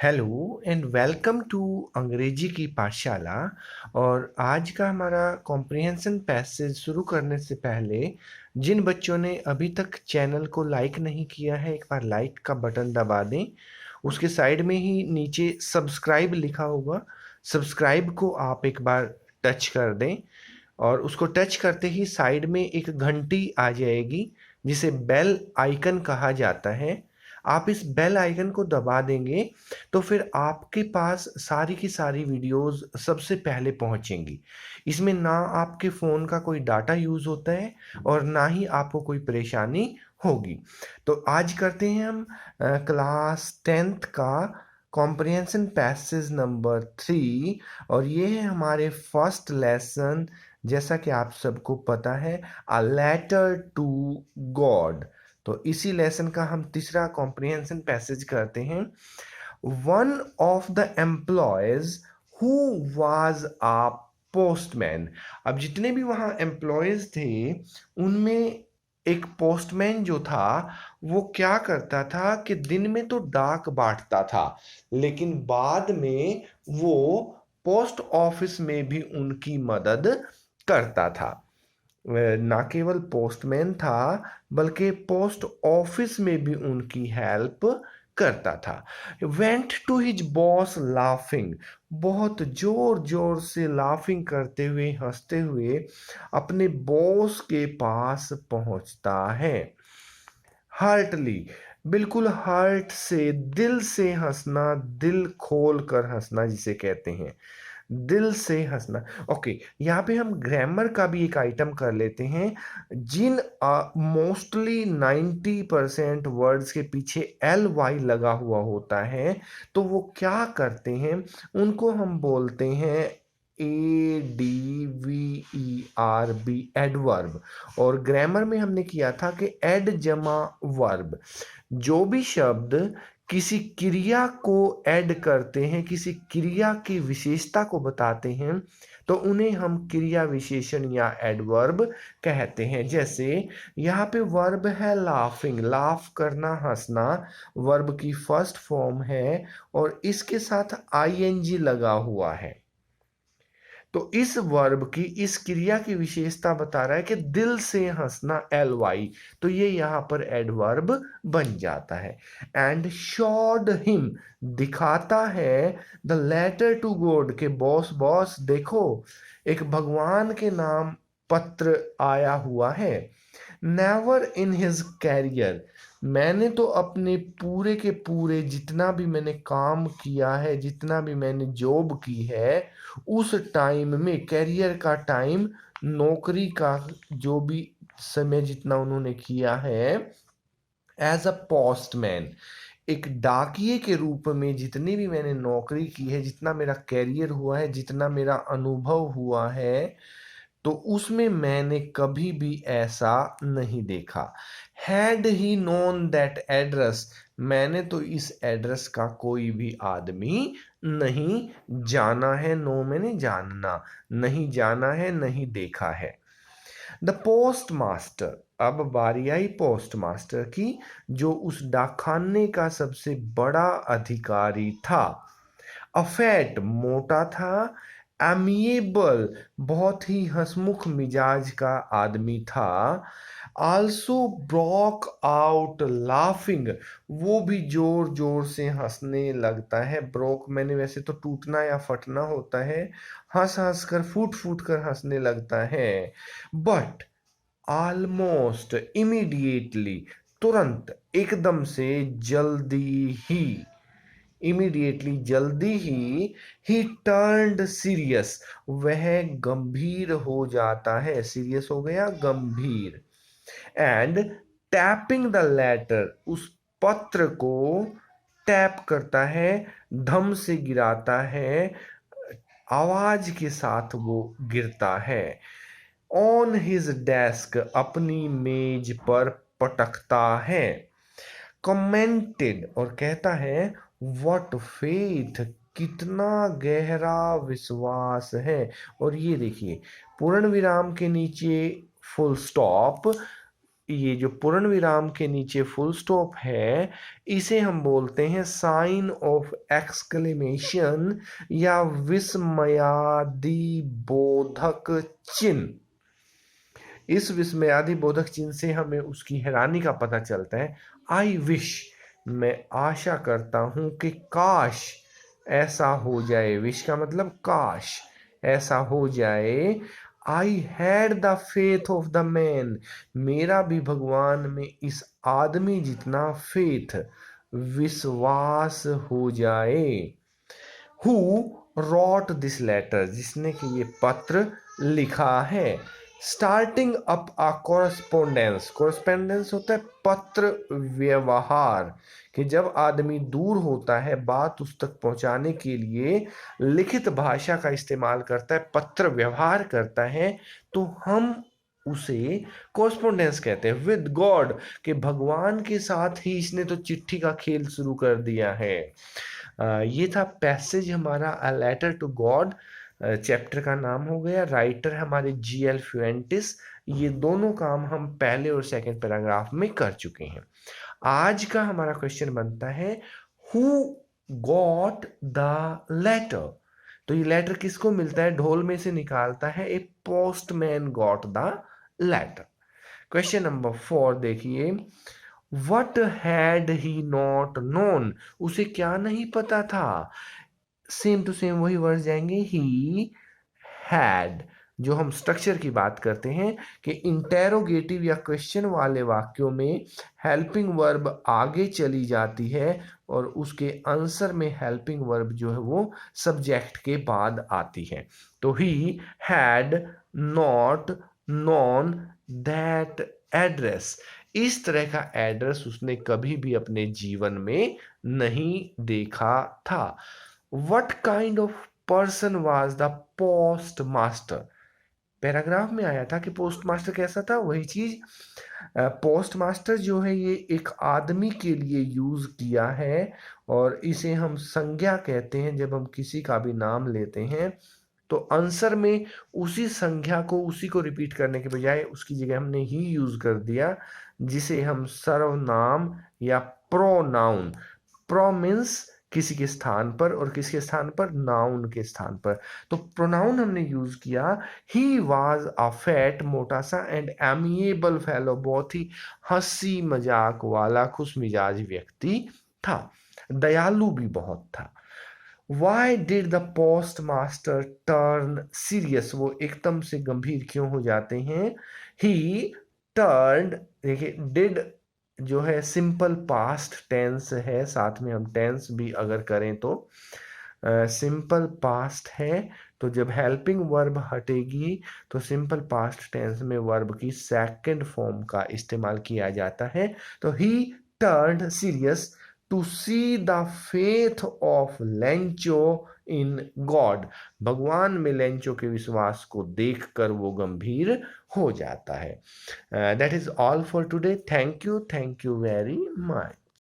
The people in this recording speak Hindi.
हेलो एंड वेलकम टू अंग्रेजी की पाठशाला। और आज का हमारा कॉम्प्रिहेंशन पैसेज शुरू करने से पहले जिन बच्चों ने अभी तक चैनल को लाइक नहीं किया है, एक बार लाइक का बटन दबा दें। उसके साइड में ही नीचे सब्सक्राइब लिखा होगा, सब्सक्राइब को आप एक बार टच कर दें और उसको टच करते ही साइड में एक घंटी आ जाएगी जिसे बेल आइकन कहा जाता है। आप इस बेल आइकन को दबा देंगे तो फिर आपके पास सारी की सारी वीडियोस सबसे पहले पहुंचेंगी। इसमें ना आपके फ़ोन का कोई डाटा यूज़ होता है और ना ही आपको कोई परेशानी होगी। तो आज करते हैं हम क्लास 10th का कॉम्प्रिहेंशन पैसेज नंबर 3 और ये है हमारे फर्स्ट लेसन। जैसा कि आप सबको पता है, अ लेटर टू गॉड। तो इसी लेसन का हम तीसरा कॉम्प्रिहेंशन पैसेज करते हैं। One of the employees who was a postman. अब जितने भी वहाँ एम्प्लॉयज थे उनमें एक पोस्टमैन जो था वो क्या करता था कि दिन में तो डाक बांटता था, लेकिन बाद में वो पोस्ट ऑफिस में भी उनकी मदद करता था। ना केवल पोस्टमैन था बल्कि पोस्ट ऑफिस में भी उनकी हेल्प करता था। Went to his boss laughing, बहुत जोर जोर से लाफिंग करते हुए, हंसते हुए अपने बॉस के पास पहुंचता है। हार्टली, बिल्कुल हार्ट से, दिल से हंसना, दिल खोल कर हंसना जिसे कहते हैं, दिल से हंसना। ओके, यहाँ पे हम ग्रामर का भी एक आइटम कर लेते हैं। जिन मोस्टली 90% वर्ड्स के पीछे एल वाई लगा हुआ होता है तो वो क्या करते हैं, उनको हम बोलते हैं ADVERB, एडवर्ब। और ग्रामर में हमने किया था कि एड जमा वर्ब। जो भी शब्द किसी क्रिया को ऐड करते हैं, किसी क्रिया की विशेषता को बताते हैं, तो उन्हें हम क्रिया विशेषण या एडवर्ब कहते हैं। जैसे यहाँ पे वर्ब है लाफिंग, लाफ करना, हंसना, वर्ब की फर्स्ट फॉर्म है और इसके साथ आईएनजी लगा हुआ है। तो इस वर्ब की, इस क्रिया की विशेषता बता रहा है कि दिल से हंसना, एल वाई, तो ये यहाँ पर एडवर्ब बन जाता है। एंड शॉड हिम, दिखाता है, द लेटर टू गॉड, के बॉस बॉस देखो, एक भगवान के नाम पत्र आया हुआ है। नेवर इन हिज कैरियर, मैंने तो अपने पूरे के पूरे जितना भी मैंने काम किया है, जितना भी मैंने जॉब की है, उस टाइम में, कैरियर का टाइम, नौकरी का जो भी समय जितना उन्होंने किया है, एज अ पोस्टमैन, एक डाकिये के रूप में जितनी भी मैंने नौकरी की है, जितना मेरा कैरियर हुआ है, जितना मेरा अनुभव हुआ है, तो उसमें मैंने कभी भी ऐसा नहीं देखा। Had he known that address, मैंने तो इस एड्रेस का कोई भी आदमी नहीं जाना है। नो मैंने जानना, नहीं जाना है, नहीं देखा है। द पोस्ट मास्टर, अब बारी आई पोस्ट मास्टर की, जो उस डाकखाने का सबसे बड़ा अधिकारी था। अफैट, मोटा था। एमिएबल, बहुत ही हंसमुख मिजाज का आदमी था। आल्सो ब्रोक आउट लाफिंग, वो भी जोर जोर से हंसने लगता है। ब्रोक मैंने वैसे तो टूटना या फटना होता है, हंस हंस कर, फूट फूट कर हंसने लगता है। बट ऑलमोस्ट इमीडिएटली, तुरंत, एकदम से, जल्दी ही, इमीडिएटली जल्दी ही टर्न्ड सीरियस, वह गंभीर हो जाता है। सीरियस हो गया, गंभीर। एंड टैपिंग द लेटर, उस पत्र को टैप करता है, धम से गिराता है, आवाज के साथ वो गिरता है। ऑन हिज डेस्क, अपनी मेज पर पटकता है। कमेंटेड, और कहता है, व्हाट फेथ, कितना गहरा विश्वास है। और ये देखिए, पूर्ण विराम के नीचे फुल स्टॉप, ये जो पूर्ण विराम के नीचे फुल स्टॉप है, इसे हम बोलते हैं साइन ऑफ एक्सक्लेमेशन या विस्मयादि बोधक चिन्ह। इस विस्मयादि बोधक चिन्ह से हमें उसकी हैरानी का पता चलता है। आई विश, मैं आशा करता हूं कि काश ऐसा हो जाए। विश का मतलब काश ऐसा हो जाए। I had the faith of the man, मेरा भी भगवान में इस आदमी जितना फेथ, विश्वास हो जाए। हु रॉट दिस लेटर, जिसने कि ये पत्र लिखा है। स्टार्टिंग अप अ कोरस्पोंडेंस, कोरस्पोंडेंस होता है पत्र व्यवहार, कि जब आदमी दूर होता है बात उस तक पहुंचाने के लिए लिखित भाषा का इस्तेमाल करता है, पत्र व्यवहार करता है, तो हम उसे कोरस्पोंडेंस कहते हैं। विद गॉड, कि भगवान के साथ ही इसने तो चिट्ठी का खेल शुरू कर दिया है। ये था पैसेज हमारा a letter to God, chapter का नाम हो गया। राइटर हमारे GL फ्यूएंटिस। ये दोनों काम हम पहले और सेकंड पैराग्राफ में कर चुके हैं। आज का हमारा क्वेश्चन बनता है हु गॉट द लेटर। तो ये लेटर किसको मिलता है? ढोल में से निकालता है। A postman got the letter. Question number 4 देखिए। What had he not known, उसे क्या नहीं पता था? सेम टू सेम वही वर्ड जाएंगे। ही हैड, जो हम स्ट्रक्चर की बात करते हैं कि इंटेरोगेटिव या क्वेश्चन वाले वाक्यों में हेल्पिंग वर्ब आगे चली जाती है और उसके आंसर में हेल्पिंग वर्ब जो है वो सब्जेक्ट के बाद आती है। तो he had not non that address, इस तरह का एड्रेस उसने कभी भी अपने जीवन में नहीं देखा था। What kind of person was the post master? Paragraph में आया था कि पोस्ट मास्टर कैसा था, वही चीज पोस्ट मास्टर जो है ये एक आदमी के लिए यूज किया है, और इसे हम संज्ञा कहते हैं। जब हम किसी का भी नाम लेते हैं तो आंसर में उसी संज्ञा को, उसी को रिपीट करने के बजाय उसकी जगह हमने ही यूज कर दिया, जिसे हम सर्वनाम या प्रोनाउन। प्रो मीन्स किसी के स्थान पर, और किसके स्थान पर? नाउन के स्थान पर। तो प्रोनाउन हमने यूज किया। ही वॉज अ फैट, मोटा सा, एंड एमिएबल फेलो, बहुत ही हंसी मजाक वाला खुश मिजाज व्यक्ति था, दयालु भी बहुत था। Why did the postmaster turn serious, वो एकदम से गंभीर क्यों हो जाते हैं? He turned, देखिए did जो है सिंपल पास्ट टेंस है, साथ में हम टेंस भी अगर करें तो सिंपल पास्ट है, तो जब हेल्पिंग वर्ब हटेगी तो सिंपल पास्ट टेंस में वर्ब की सेकंड फॉर्म का इस्तेमाल किया जाता है। तो he turned serious to see the faith of Lencho in God, भगवान में लेंचो के विश्वास को देखकर वो गंभीर हो जाता है। That is all for today. Thank you very much.